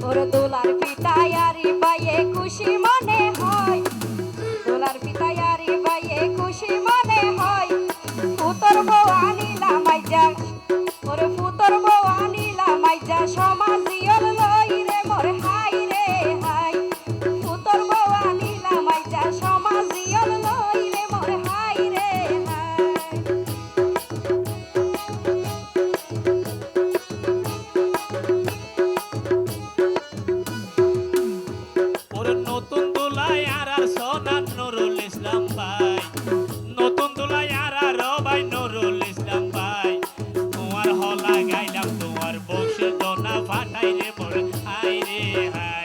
ওর দোলার পিতায়ারি বাইয়ে খুশি মনে হয়, দোলার পিতায়ারি বাইয়ে খুশি মনে হয়। পুতর বউ আনিলা মাইজা, ওর পুতর বউ আনিলা মাইজা সমাজিয়ল লই রে মোর হাই রে হাই। পুতর বউ আনিলা মাইজা সমাজিয়ল লই রে মোর হাই রে হাই। ওর নতুন দোলাই আর সোনা নুরুল ইসলাম ভাই, নতুন দোলাই আর ভাই নুরুল ইসলাম ভাই। তোমার হলা গাইলাম তোমার বংশের দোনা ফাটাই রে মোর হাই রে হাই।